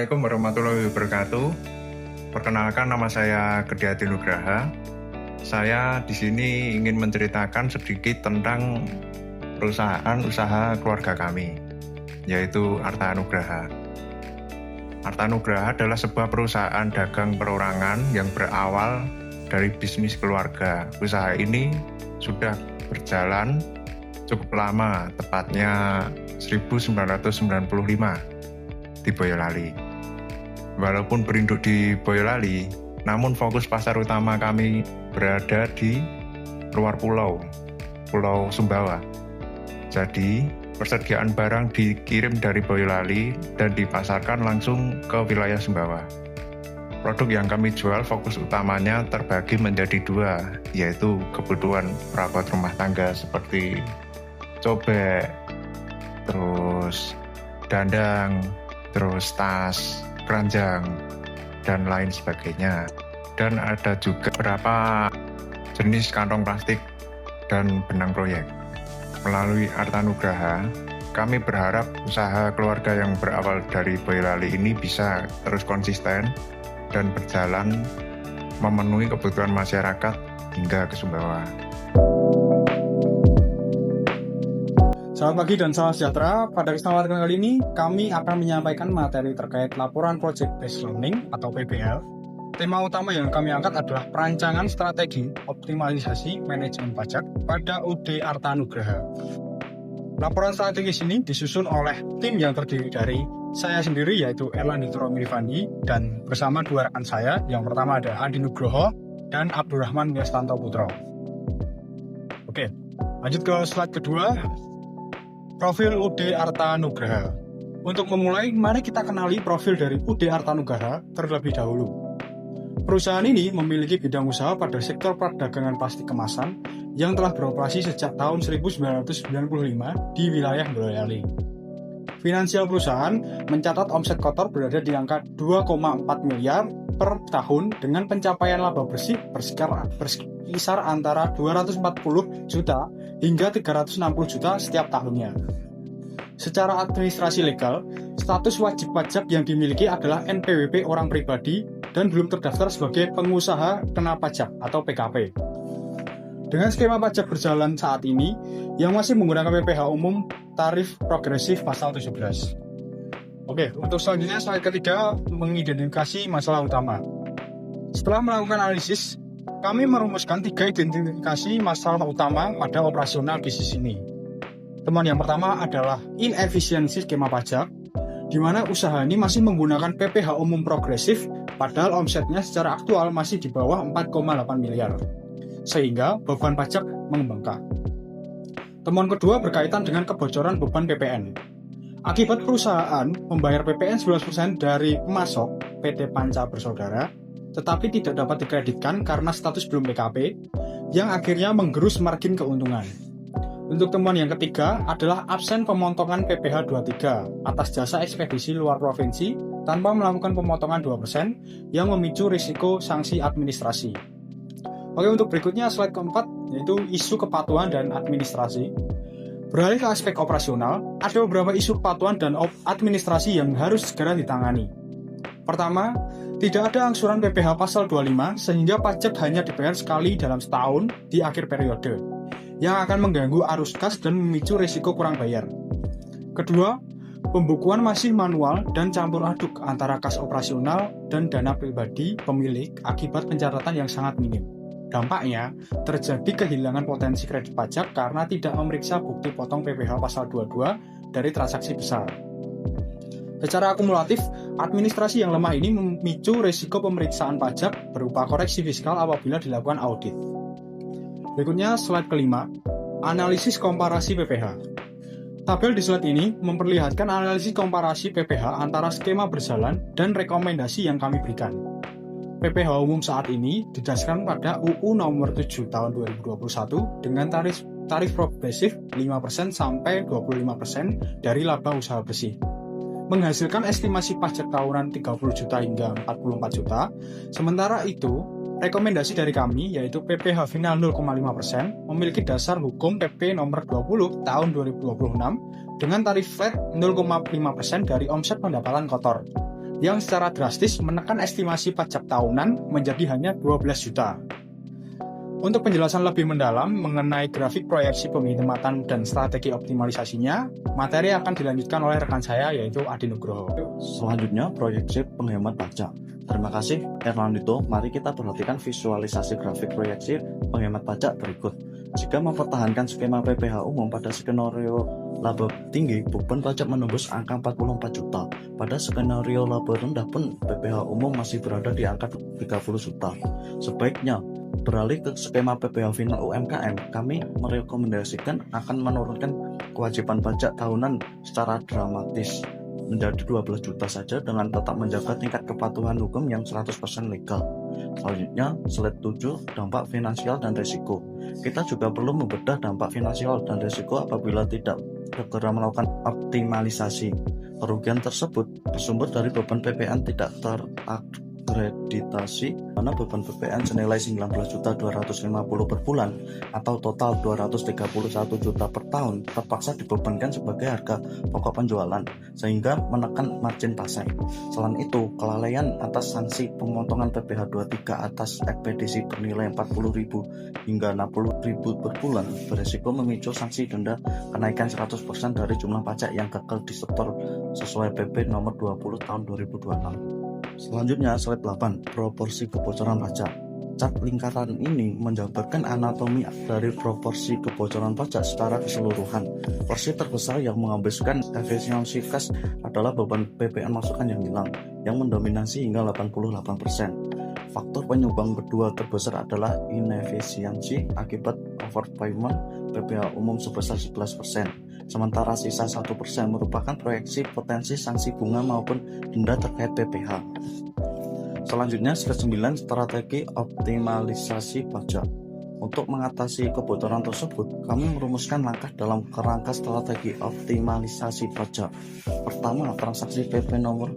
Assalamualaikum warahmatullahi wabarakatuh. Perkenalkan, nama saya Gede Adi Nugraha. Saya di sini ingin menceritakan sedikit tentang perusahaan usaha keluarga kami, yaitu Arta Nugraha. Arta Nugraha adalah sebuah perusahaan dagang perorangan yang berawal dari bisnis keluarga. Usaha ini sudah berjalan cukup lama, tepatnya 1995 di Boyolali. Walaupun berinduk di Boyolali, namun fokus pasar utama kami berada di luar pulau Sumbawa. Jadi, persediaan barang dikirim dari Boyolali dan dipasarkan langsung ke wilayah Sumbawa. Produk yang kami jual fokus utamanya terbagi menjadi dua, yaitu kebutuhan perabot rumah tangga seperti cobek, terus dandang, terus tas, keranjang, dan lain sebagainya. Dan ada juga beberapa jenis kantong plastik dan benang proyek. Melalui Arta Nugraha, kami berharap usaha keluarga yang berawal dari Boyolali ini bisa terus konsisten dan berjalan memenuhi kebutuhan masyarakat hingga ke Sumbawa. Selamat pagi dan salam sejahtera. Pada kesempatan kali ini, kami akan menyampaikan materi terkait laporan Project Based Learning atau PBL. Tema utama yang kami angkat adalah perancangan strategi optimalisasi manajemen pajak pada UD Arta Nugraha. Laporan strategis ini disusun oleh tim yang terdiri dari saya sendiri, yaitu Erlandi Turomilivandi, dan bersama dua rekan saya. Yang pertama ada Andi Nugroho dan Abdurrahman Yastanto Putro. Oke, lanjut ke slide kedua. Profil UD Arta Nugraha. Untuk memulai, mari kita kenali profil dari UD Arta Nugraha terlebih dahulu. Perusahaan ini memiliki bidang usaha pada sektor perdagangan plastik kemasan yang telah beroperasi sejak tahun 1995 di wilayah Boyolali. Finansial perusahaan mencatat omset kotor berada di angka 2,4 miliar per tahun dengan pencapaian laba bersih berkisar antara 240 juta hingga 360 juta setiap tahunnya. Secara administrasi legal, status wajib pajak yang dimiliki adalah NPWP orang pribadi dan belum terdaftar sebagai pengusaha kena pajak atau PKP. Dengan skema pajak berjalan saat ini, yang masih menggunakan PPh umum tarif progresif pasal 17. Oke, untuk selanjutnya slide ketiga, mengidentifikasi masalah utama. Setelah melakukan analisis, kami merumuskan 3 identifikasi masalah utama pada operasional bisnis ini. Temuan yang pertama adalah inefisiensi skema pajak, di mana usaha ini masih menggunakan PPh umum progresif, padahal omsetnya secara aktual masih di bawah 4,8 miliar, sehingga beban pajak mengembangkak. Temuan kedua berkaitan dengan kebocoran beban PPN. Akibat perusahaan membayar PPN 11% dari pemasok PT Panca Bersaudara, tetapi tidak dapat dikreditkan karena status belum PKP, yang akhirnya menggerus margin keuntungan. Untuk temuan yang ketiga adalah absen pemotongan PPh 23 atas jasa ekspedisi luar provinsi tanpa melakukan pemotongan 2% yang memicu risiko sanksi administrasi. Oke, untuk berikutnya slide keempat, yaitu isu kepatuhan dan administrasi. Beralih ke aspek operasional, ada beberapa isu kepatuhan dan administrasi yang harus segera ditangani. Pertama, tidak ada angsuran PPh pasal 25 sehingga pajak hanya dibayar sekali dalam setahun di akhir periode, yang akan mengganggu arus kas dan memicu risiko kurang bayar. Kedua, pembukuan masih manual dan campur aduk antara kas operasional dan dana pribadi pemilik akibat pencatatan yang sangat minim. Dampaknya, terjadi kehilangan potensi kredit pajak karena tidak memeriksa bukti potong PPh pasal 22 dari transaksi besar. Secara akumulatif, administrasi yang lemah ini memicu risiko pemeriksaan pajak berupa koreksi fiskal apabila dilakukan audit. Berikutnya slide kelima, analisis komparasi PPh. Tabel di slide ini memperlihatkan analisis komparasi PPh antara skema berjalan dan rekomendasi yang kami berikan. PPh umum saat ini didasarkan pada UU nomor 7 tahun 2021 dengan tarif progresif 5% sampai 25% dari laba usaha bersih, menghasilkan estimasi pajak tahunan 30 juta hingga 44 juta. Sementara itu, rekomendasi dari kami, yaitu PPh final 0,5%, memiliki dasar hukum PP nomor 20 tahun 2026 dengan tarif flat 0,5% dari omset pendapatan kotor. yang secara drastis menekan estimasi pajak tahunan menjadi hanya 12 juta. Untuk penjelasan lebih mendalam mengenai grafik proyeksi penghematan dan strategi optimalisasinya, materi akan dilanjutkan oleh rekan saya yaitu Adi Nugroho. Selanjutnya, proyeksi penghemat pajak. Terima kasih, Erlandito. Mari kita perhatikan visualisasi grafik proyeksi penghemat pajak berikut. Jika mempertahankan skema PPh umum pada skenario laba tinggi, beban pajak menembus angka 44 juta. Pada skenario laba rendah pun PPh umum masih berada di angka 30 juta. Sebaiknya beralih ke skema PPh final UMKM, kami merekomendasikan akan menurunkan kewajiban pajak tahunan secara dramatis menjadi 12 juta saja dengan tetap menjaga tingkat kepatuhan hukum yang 100% legal. Selanjutnya, slide 7, dampak finansial dan risiko. Kita juga perlu membedah dampak finansial dan risiko apabila tidak segera melakukan optimalisasi. Kerugian tersebut bersumber dari beban PPN tidak terakreditasi, karena beban PPN senilai 19.250 per bulan atau total 231 juta per tahun terpaksa dibebankan sebagai harga pokok penjualan sehingga menekan margin pasar. Selain itu, kelalaian atas sanksi pemotongan PPh 23 atas ekspedisi bernilai 40.000 hingga 60.000 per bulan berisiko memicu sanksi denda kenaikan 100% dari jumlah pajak yang gagal disetor sesuai PP nomor 20 tahun 2026. Selanjutnya, slide 8, proporsi kebocoran pajak. Cat lingkaran ini menjabarkan anatomi dari proporsi kebocoran pajak secara keseluruhan. Porsi terbesar yang menghabiskan efisiensi kas adalah beban PPN masukan yang hilang, yang mendominasi hingga 88%. Faktor penyumbang kedua terbesar adalah inefisiensi akibat overpayment PPh umum sebesar 11%. Sementara sisa 1% merupakan proyeksi potensi sanksi bunga maupun denda terkait PPh. Selanjutnya, slide 9, strategi optimalisasi pajak. Untuk mengatasi kebocoran tersebut, kami merumuskan langkah dalam kerangka strategi optimalisasi pajak. Pertama, transaksi PP nomor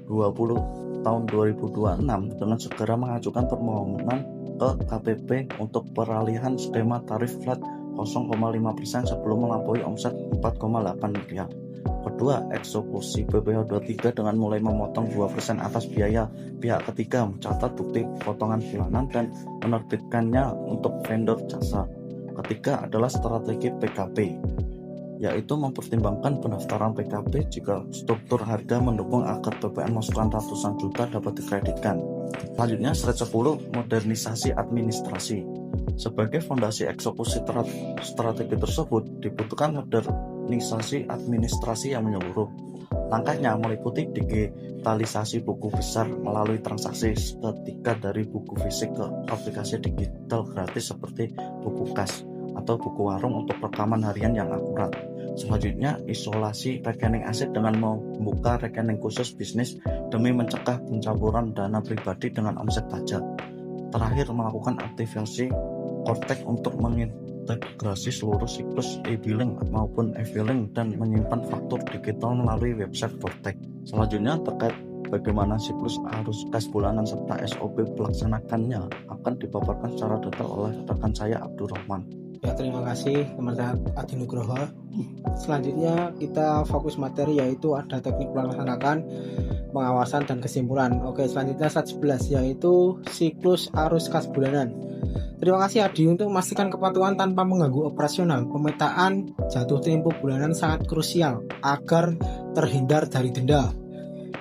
20 tahun 2026 dengan segera mengajukan permohonan ke KPP untuk peralihan skema tarif flat 0,5% sebelum melampaui omset 4,8 miliar. Kedua, eksekusi PPh 23 dengan mulai memotong 2% atas biaya pihak ketiga, mencatat bukti potongan bulanan dan menerbitkannya untuk vendor jasa. Ketiga adalah strategi PKP, yaitu mempertimbangkan pendaftaran PKP jika struktur harga mendukung agar PPN masukan ratusan juta dapat dikreditkan. Selanjutnya, slide 10, modernisasi administrasi. Sebagai fondasi eksekusi strategi tersebut, dibutuhkan modernisasi administrasi yang menyeluruh. Langkahnya meliputi digitalisasi buku besar melalui transaksi seketika dari buku fisik ke aplikasi digital gratis seperti buku kas atau buku warung untuk rekaman harian yang akurat. Selanjutnya, isolasi rekening aset dengan membuka rekening khusus bisnis demi mencegah pencampuran dana pribadi dengan omset pajak. Terakhir, melakukan aktivasi Kortek untuk mengintegrasi seluruh siklus e-billing maupun e-filing dan menyimpan faktur digital melalui website Kortek. Selanjutnya, terkait bagaimana siklus arus kas bulanan serta SOP pelaksanakannya akan dipaparkan secara detail oleh rekan saya Abdurrahman. Ya, terima kasih teman-teman Adi Nugroho. Selanjutnya kita fokus materi yaitu ada teknik pelaksanaan, pengawasan dan kesimpulan. Oke, selanjutnya slide 11 yaitu siklus arus kas bulanan. Terima kasih Adi untuk memastikan kepatuhan tanpa mengganggu operasional. Pemetaan jatuh tempo bulanan sangat krusial agar terhindar dari denda.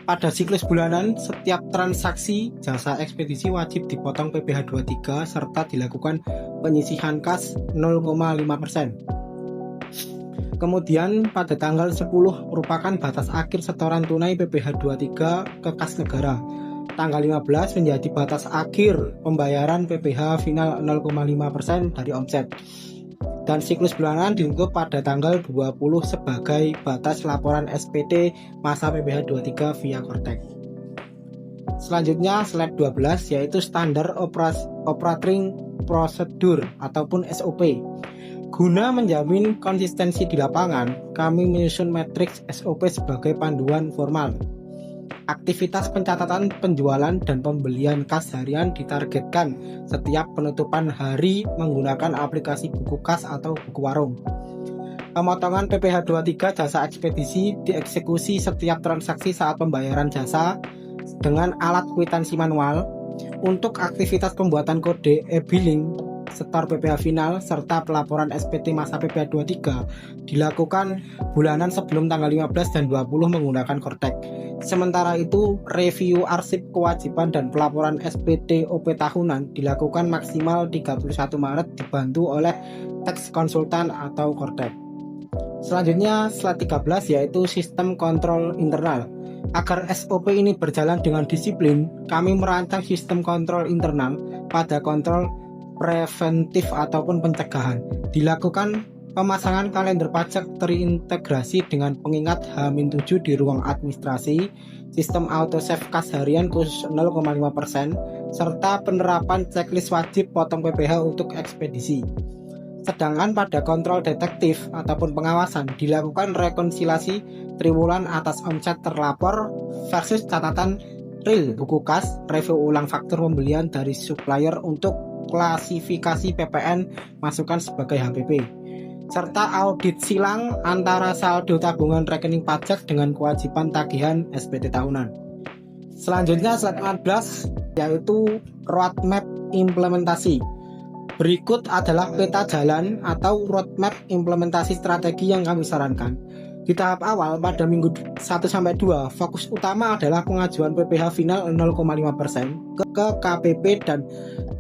Pada siklus bulanan, setiap transaksi jasa ekspedisi wajib dipotong PPh 23 serta dilakukan penyisihan kas 0,5%. Kemudian pada tanggal 10 merupakan batas akhir setoran tunai PPh 23 ke kas negara. Tanggal 15 menjadi batas akhir pembayaran PPh final 0,5% dari omset. Dan siklus bulanan ditutup pada tanggal 20 sebagai batas laporan SPT masa PPh 23 via Kortek. Selanjutnya slide 12 yaitu standar operating procedure ataupun SOP. Guna menjamin konsistensi di lapangan, kami menyusun matriks SOP sebagai panduan formal. Aktivitas pencatatan penjualan dan pembelian kas harian ditargetkan setiap penutupan hari menggunakan aplikasi buku kas atau buku warung. Pemotongan PPh 23 jasa ekspedisi dieksekusi setiap transaksi saat pembayaran jasa dengan alat kwitansi manual. Untuk aktivitas pembuatan kode e-billing, setor PPh final, serta pelaporan SPT masa PPh 23 dilakukan bulanan sebelum tanggal 15 dan 20 menggunakan Kortek. Sementara itu, review arsip kewajiban dan pelaporan SPT OP tahunan dilakukan maksimal 31 Maret dibantu oleh tax konsultan atau Kortek. Selanjutnya, slide 13 yaitu sistem kontrol internal. Agar SOP ini berjalan dengan disiplin, kami merancang sistem kontrol internal pada kontrol preventif ataupun pencegahan. Dilakukan pemasangan kalender pajak terintegrasi dengan pengingat H-7 di ruang administrasi, sistem auto save kas harian khusus 0,5%, serta penerapan checklist wajib potong PPh untuk ekspedisi. Sedangkan pada kontrol detektif ataupun pengawasan dilakukan rekonsiliasi triwulan atas omset terlapor versus catatan real buku kas, review ulang faktur pembelian dari supplier untuk klasifikasi PPN masukkan sebagai HPP, serta audit silang antara saldo tabungan rekening pajak dengan kewajiban tagihan SPT tahunan. Selanjutnya slide 14 yaitu roadmap implementasi. Berikut adalah peta jalan atau roadmap implementasi strategi yang kami sarankan. Di tahap awal pada minggu 1-2, fokus utama adalah pengajuan PPh final 0,5% ke KPP dan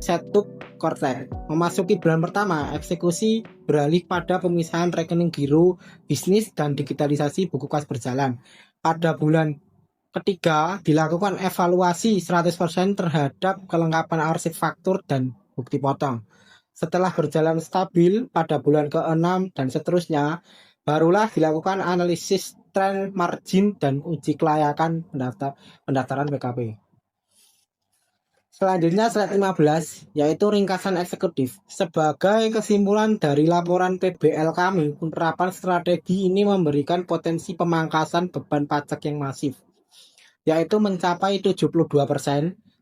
setup Kortek. Memasuki bulan pertama, eksekusi beralih pada pemisahan rekening giro, bisnis, dan digitalisasi buku kas berjalan. Pada bulan ketiga, dilakukan evaluasi 100% terhadap kelengkapan arsip faktur dan bukti potong. Setelah berjalan stabil pada bulan ke-6 dan seterusnya, barulah dilakukan analisis tren margin dan uji kelayakan pendaftaran PKP. Selanjutnya slide 15 yaitu ringkasan eksekutif. Sebagai kesimpulan dari laporan PBL kami, penerapan strategi ini memberikan potensi pemangkasan beban pajak yang masif, yaitu mencapai 72%.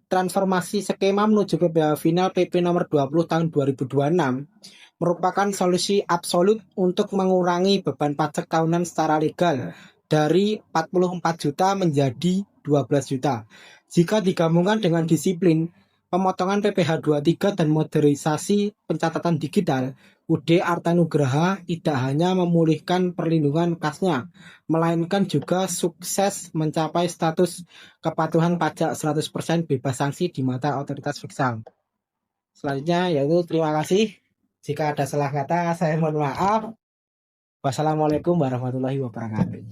Transformasi skema menuju PPh final PP nomor 20 tahun 2026 merupakan solusi absolut untuk mengurangi beban pajak tahunan secara legal dari 44 juta menjadi 12 juta. Jika digabungkan dengan disiplin pemotongan PPh 23 dan modernisasi pencatatan digital, UD Arta Nugraha tidak hanya memulihkan perlindungan kasnya, melainkan juga sukses mencapai status kepatuhan pajak 100% bebas sanksi di mata otoritas fiskal. Selanjutnya yaitu terima kasih. Jika ada salah kata, saya mohon maaf. Wassalamualaikum warahmatullahi wabarakatuh.